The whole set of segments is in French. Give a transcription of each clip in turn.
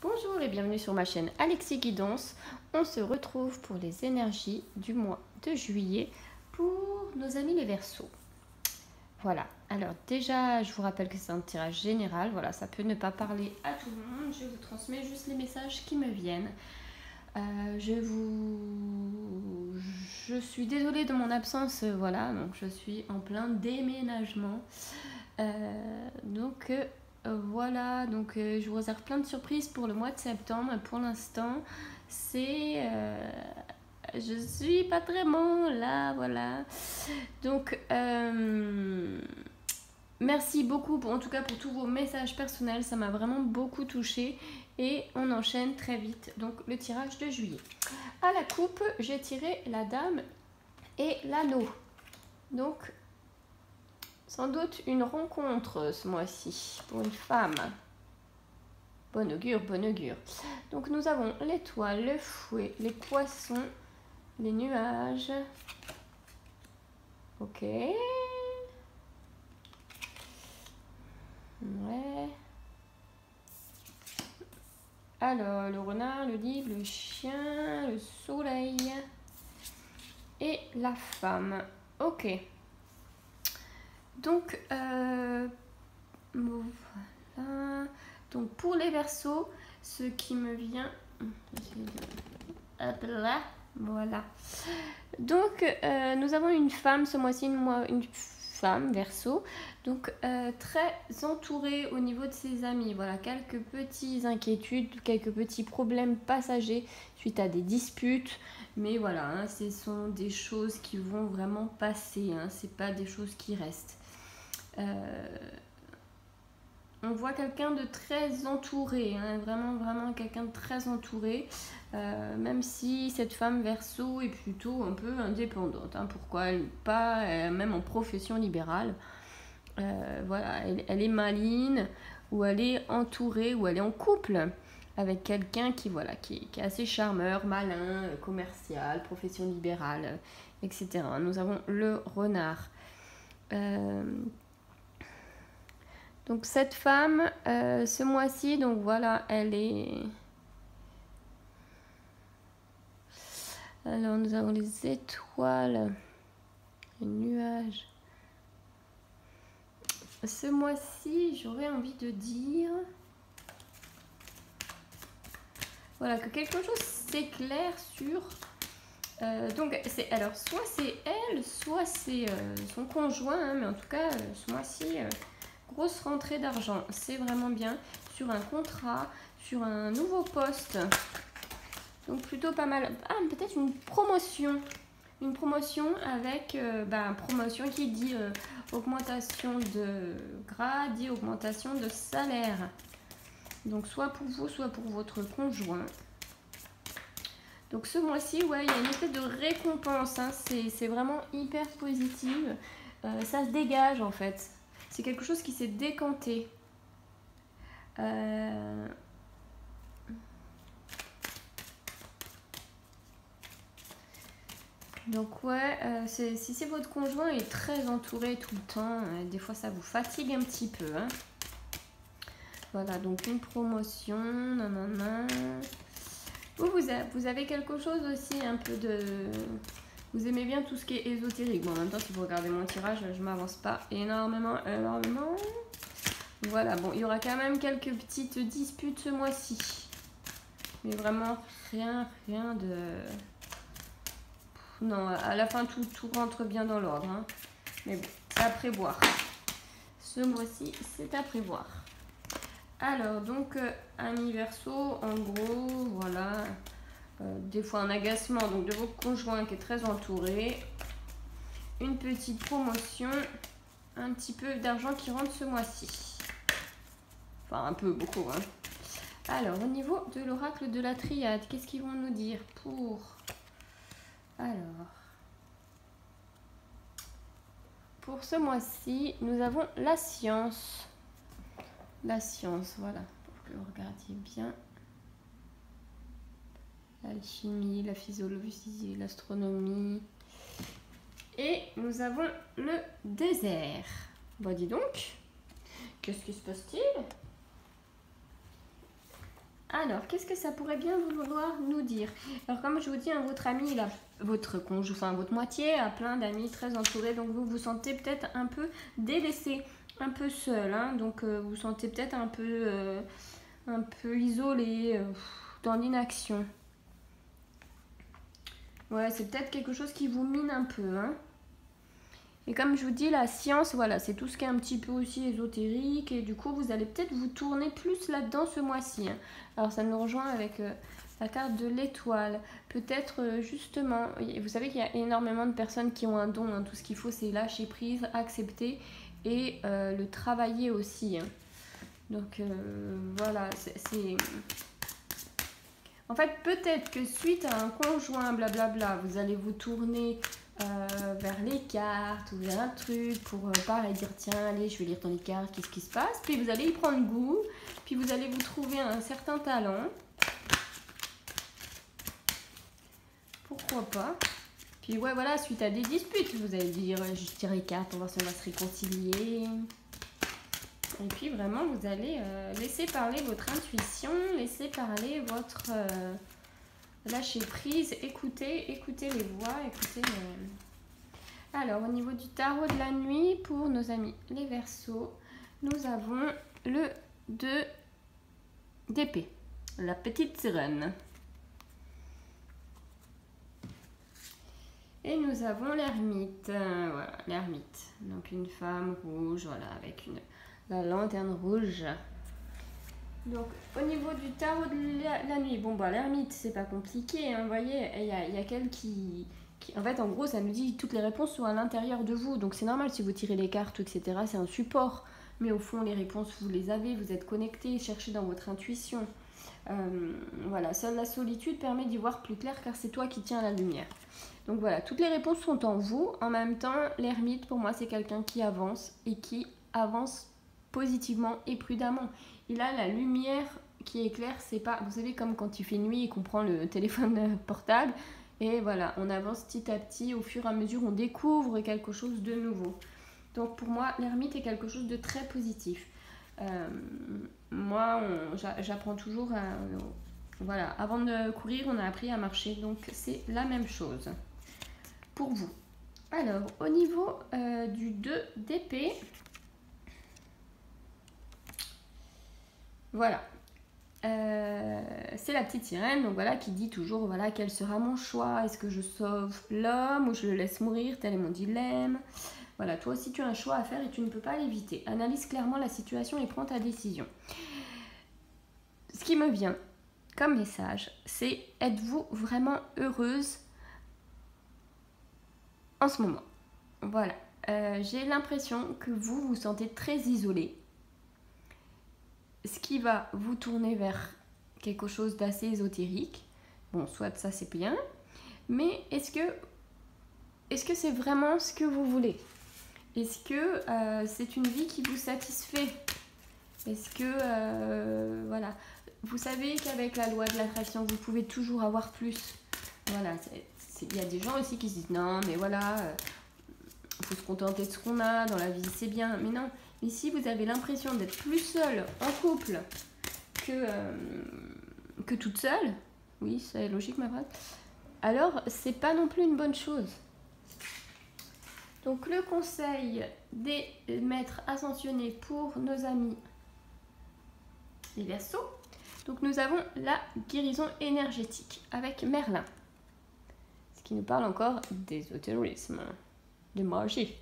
Bonjour et bienvenue sur ma chaîne Alexis Guidance. On se retrouve pour les énergies du mois de juillet pour nos amis les Verseaux. Voilà, alors déjà je vous rappelle que c'est un tirage général, voilà, ça peut ne pas parler à tout le monde, je vous transmets juste les messages qui me viennent. Je suis désolée de mon absence, voilà, donc je suis en plein déménagement. Voilà, donc je vous réserve plein de surprises pour le mois de septembre. Pour l'instant, je suis pas vraiment là, voilà. Donc, merci beaucoup, en tout cas pour tous vos messages personnels, ça m'a vraiment beaucoup touchée. Et on enchaîne très vite, donc le tirage de juillet. À la coupe, j'ai tiré la dame et l'anneau. Donc, sans doute une rencontre ce mois-ci pour une femme. Bon augure, bon augure. Donc nous avons l'étoile, le fouet, les poissons, les nuages. Ok. Ouais. Alors, le renard, le livre, le chien, le soleil et la femme. Ok. Donc, voilà. Donc, pour les Verseaux, ce qui me vient... Hop là, voilà. Donc, nous avons une femme ce mois-ci, une femme Verseau, donc très entourée au niveau de ses amis. Voilà, quelques petites inquiétudes, quelques petits problèmes passagers suite à des disputes. Mais voilà, hein, ce sont des choses qui vont vraiment passer, hein, c'est pas des choses qui restent. On voit quelqu'un de très entouré, hein, vraiment quelqu'un de très entouré, même si cette femme Verseau est plutôt un peu indépendante. Hein, pourquoi elle n'est pas, même en profession libérale, voilà, elle est maligne, ou elle est entourée, ou elle est en couple avec quelqu'un qui est assez charmeur, malin, commercial, profession libérale, etc. Nous avons le renard. Donc cette femme, ce mois-ci, donc voilà, elle est... Alors nous avons les étoiles, les nuages. Ce mois-ci, j'aurais envie de dire... Voilà, que quelque chose s'éclaire sur... donc, alors, soit c'est elle, soit c'est son conjoint, hein, mais en tout cas, ce mois-ci... grosse rentrée d'argent, c'est vraiment bien, sur un contrat, sur un nouveau poste, donc plutôt pas mal. Ah, peut-être une promotion avec, promotion qui dit augmentation de grade, dit augmentation de salaire, donc soit pour vous, soit pour votre conjoint. Donc ce mois-ci, ouais, il y a une espèce de récompense, hein, c'est vraiment hyper positive, ça se dégage en fait. C'est quelque chose qui s'est décanté. Donc ouais, si c'est votre conjoint est très entouré tout le temps, des fois ça vous fatigue un petit peu. Hein. Voilà, donc une promotion, nanana. Vous avez quelque chose aussi un peu de... Vous aimez bien tout ce qui est ésotérique. Bon, en même temps, si vous regardez mon tirage, je m'avance pas énormément. Voilà, bon, il y aura quand même quelques petites disputes ce mois-ci. Mais vraiment, rien de... Non, à la fin, tout rentre bien dans l'ordre. Hein. Mais bon, c'est à prévoir. Ce mois-ci, c'est à prévoir. Alors, donc, amis Verseau, en gros, voilà... des fois un agacement donc de votre conjoint qui est très entouré, une petite promotion, un petit peu d'argent qui rentre ce mois-ci, enfin un peu, beaucoup. Hein. Alors au niveau de l'oracle de la triade, qu'est-ce qu'ils vont nous dire pour ce mois-ci, nous avons la science, voilà, pour que vous regardiez bien. L'alchimie, la physiologie, l'astronomie. Et nous avons le désert. Bon, dis donc, qu'est-ce qui se passe-t-il? Alors, qu'est-ce que ça pourrait bien vouloir nous dire? Alors, comme je vous dis, hein, votre ami, il a, votre conjoint, enfin votre moitié a plein d'amis très entourés, donc vous vous sentez peut-être un peu délaissé, un peu seul, hein, donc vous vous sentez peut-être un peu isolé, dans l'inaction. Ouais, c'est peut-être quelque chose qui vous mine un peu, hein. Et comme je vous dis, la science, voilà, c'est tout ce qui est un petit peu aussi ésotérique. Et du coup, vous allez peut-être vous tourner plus là-dedans ce mois-ci, hein. Alors, ça nous rejoint avec la carte de l'étoile. Peut-être justement, vous savez qu'il y a énormément de personnes qui ont un don, hein. Tout ce qu'il faut, c'est lâcher prise, accepter et le travailler aussi, hein. Donc, voilà, c'est... En fait, peut-être que suite à un conjoint, blablabla, vous allez vous tourner vers les cartes ou vers un truc pour pareil dire tiens, allez, je vais lire dans les cartes, qu'est-ce qui se passe. Puis vous allez y prendre goût, puis vous allez vous trouver un certain talent. Pourquoi pas. Puis ouais, voilà, suite à des disputes, vous allez dire je tire les cartes pour voir si on va se réconcilier. Et puis vraiment, vous allez laisser parler votre intuition, laisser parler votre lâcher prise, écoutez les voix, écoutez les... Alors, au niveau du tarot de la nuit, pour nos amis les Verseaux, nous avons le 2 d'épée, la petite sirène. Et nous avons l'ermite, voilà, l'ermite. Donc une femme rouge, voilà, avec la lanterne rouge. Donc au niveau du tarot de la nuit, bon bah l'ermite c'est pas compliqué, hein, vous voyez, il y a quelqu'un qui... En fait en gros ça nous dit toutes les réponses sont à l'intérieur de vous, donc c'est normal si vous tirez les cartes, etc. C'est un support, mais au fond les réponses vous les avez, vous êtes connecté, cherchez dans votre intuition. Voilà, seule la solitude permet d'y voir plus clair car c'est toi qui tiens la lumière. Donc voilà, toutes les réponses sont en vous. En même temps, l'ermite pour moi c'est quelqu'un qui avance et qui avance positivement et prudemment. Il a la lumière qui éclaire, c'est pas, vous savez, comme quand il fait nuit et qu'on prend le téléphone portable. Et voilà, on avance petit à petit, au fur et à mesure, on découvre quelque chose de nouveau. Donc pour moi, l'ermite est quelque chose de très positif. Moi, j'apprends toujours à... voilà, avant de courir, on a appris à marcher. Donc c'est la même chose pour vous. Alors, au niveau du 2 d'épée, voilà. C'est la petite sirène, donc voilà, qui dit toujours, voilà, quel sera mon choix? Est-ce que je sauve l'homme ou je le laisse mourir? Tel est mon dilemme. Voilà, toi aussi tu as un choix à faire et tu ne peux pas l'éviter. Analyse clairement la situation et prends ta décision. Ce qui me vient comme message, c'est êtes-vous vraiment heureuse en ce moment? Voilà, j'ai l'impression que vous vous sentez très isolée. Ce qui va vous tourner vers quelque chose d'assez ésotérique. Bon, soit ça c'est bien, mais est-ce que c'est vraiment ce que vous voulez? Est-ce que c'est une vie qui vous satisfait? Est-ce que, voilà, vous savez qu'avec la loi de l'attraction, vous pouvez toujours avoir plus. Voilà, il y a des gens aussi qui se disent non, mais voilà, faut se contenter de ce qu'on a, dans la vie c'est bien. Mais non, ici vous avez l'impression d'être plus seule en couple que toute seule. Oui, c'est logique ma phrase. Alors, c'est pas non plus une bonne chose. Donc le conseil des maîtres ascensionnés pour nos amis les Verseaux. Donc nous avons la guérison énergétique avec Merlin. Ce qui nous parle encore d'ésotérisme, de magie.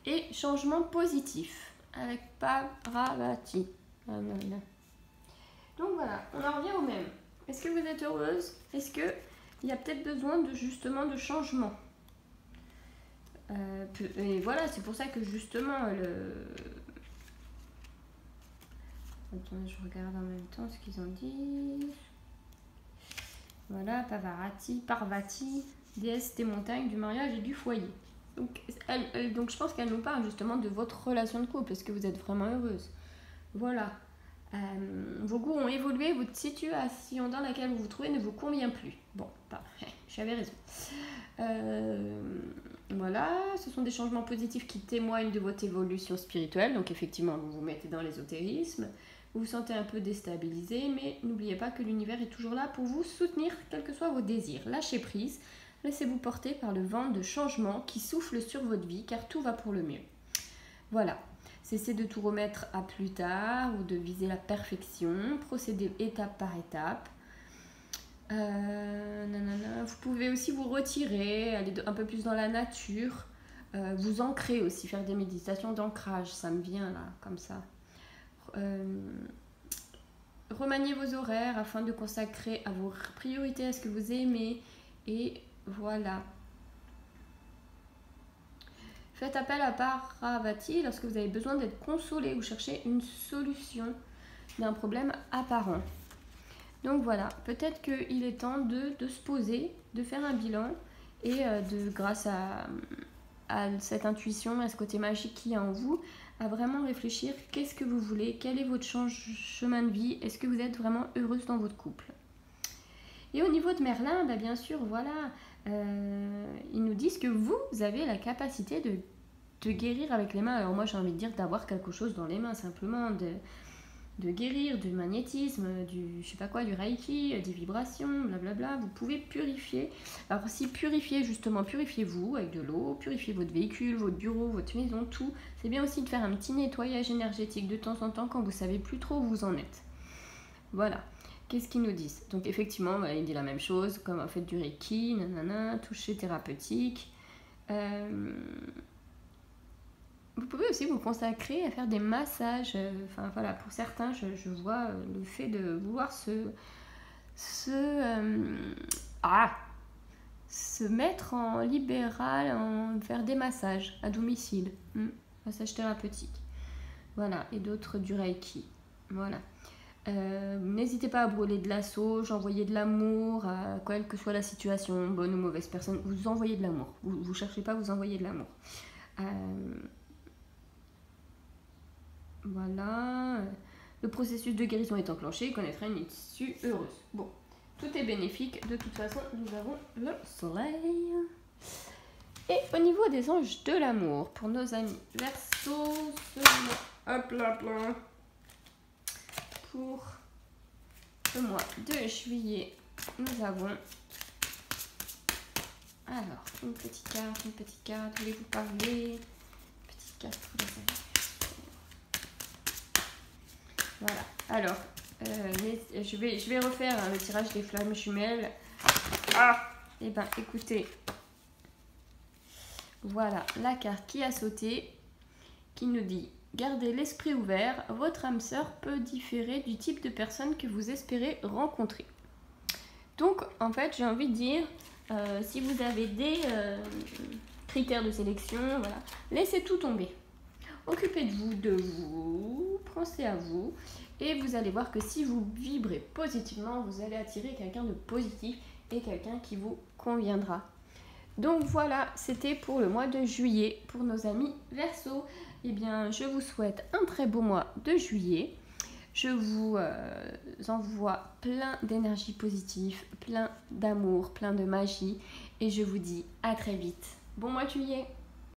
Et changement positif avec Parvati. Donc voilà, on en revient au même. Est-ce que vous êtes heureuse? Est-ce qu'il y a peut-être besoin de justement de changement? Et voilà, c'est pour ça que justement Attends, je regarde en même temps ce qu'ils ont dit. Voilà, Parvati, déesse des montagnes, du mariage et du foyer. Donc, donc je pense qu'elle nous parle justement de votre relation de couple. Est-ce que vous êtes vraiment heureuse? Voilà. Vos goûts ont évolué, votre situation dans laquelle vous vous trouvez ne vous convient plus. Bon, j'avais raison. Voilà, ce sont des changements positifs qui témoignent de votre évolution spirituelle. Donc effectivement, vous vous mettez dans l'ésotérisme. vous vous sentez un peu déstabilisé, mais n'oubliez pas que l'univers est toujours là pour vous soutenir, quels que soient vos désirs. Lâchez prise, laissez-vous porter par le vent de changement qui souffle sur votre vie, car tout va pour le mieux. Voilà, cessez de tout remettre à plus tard ou de viser la perfection, procédez étape par étape. Vous pouvez aussi vous retirer, aller un peu plus dans la nature, vous ancrer aussi, faire des méditations d'ancrage, ça me vient là, comme ça. Remaniez vos horaires afin de consacrer à vos priorités, à ce que vous aimez, et voilà. Faites appel à Parvati lorsque vous avez besoin d'être consolé ou cherchez une solution d'un problème apparent. Donc voilà, peut-être qu'il est temps de se poser, de faire un bilan et grâce à cette intuition, à ce côté magique qu'il y a en vous, à vraiment réfléchir qu'est-ce que vous voulez, quel est votre chemin de vie, est-ce que vous êtes vraiment heureuse dans votre couple. Et au niveau de Merlin, bah bien sûr, voilà, ils nous disent que vous avez la capacité de guérir avec les mains. Alors moi j'ai envie de dire d'avoir quelque chose dans les mains, simplement de guérir, du magnétisme, du je sais pas quoi, du reiki, des vibrations, blablabla. Vous pouvez purifier. Alors si purifier, justement, purifiez-vous avec de l'eau, purifiez votre véhicule, votre bureau, votre maison, tout. C'est bien aussi de faire un petit nettoyage énergétique de temps en temps quand vous savez plus trop où vous en êtes. Voilà. Qu'est-ce qu'ils nous disent? Donc effectivement, bah, il dit la même chose, comme faites du reiki, nanana, toucher thérapeutique. Vous pouvez aussi vous consacrer à faire des massages. Enfin voilà, pour certains, je vois le fait de vouloir se mettre en libéral, faire des massages à domicile. Massage thérapeutique. Voilà, et d'autres du reiki. Voilà. N'hésitez pas à brûler de la sauge, envoyer de l'amour, quelle que soit la situation, bonne ou mauvaise personne, vous envoyez de l'amour. Vous cherchez pas, vous envoyez de l'amour. Voilà. Le processus de guérison est enclenché, il connaîtra une issue heureuse. Bon, tout est bénéfique. De toute façon, nous avons le soleil. Et au niveau des anges de l'amour, pour nos amis Verseau, hop là, pour le mois de juillet, nous avons alors une petite carte, voulez-vous parler? Petite carte pour les amis. Voilà, alors je vais refaire le tirage des flammes jumelles. Et ben écoutez, voilà la carte qui a sauté, qui nous dit: gardez l'esprit ouvert, votre âme sœur peut différer du type de personne que vous espérez rencontrer. Donc en fait j'ai envie de dire, si vous avez des critères de sélection, voilà, laissez tout tomber. Occupez de vous, pensez à vous, et vous allez voir que si vous vibrez positivement, vous allez attirer quelqu'un de positif et quelqu'un qui vous conviendra. Donc voilà, c'était pour le mois de juillet pour nos amis Verseau. Eh bien, je vous souhaite un très beau mois de juillet. Je vous envoie plein d'énergie positive, plein d'amour, plein de magie, et je vous dis à très vite. Bon mois de juillet!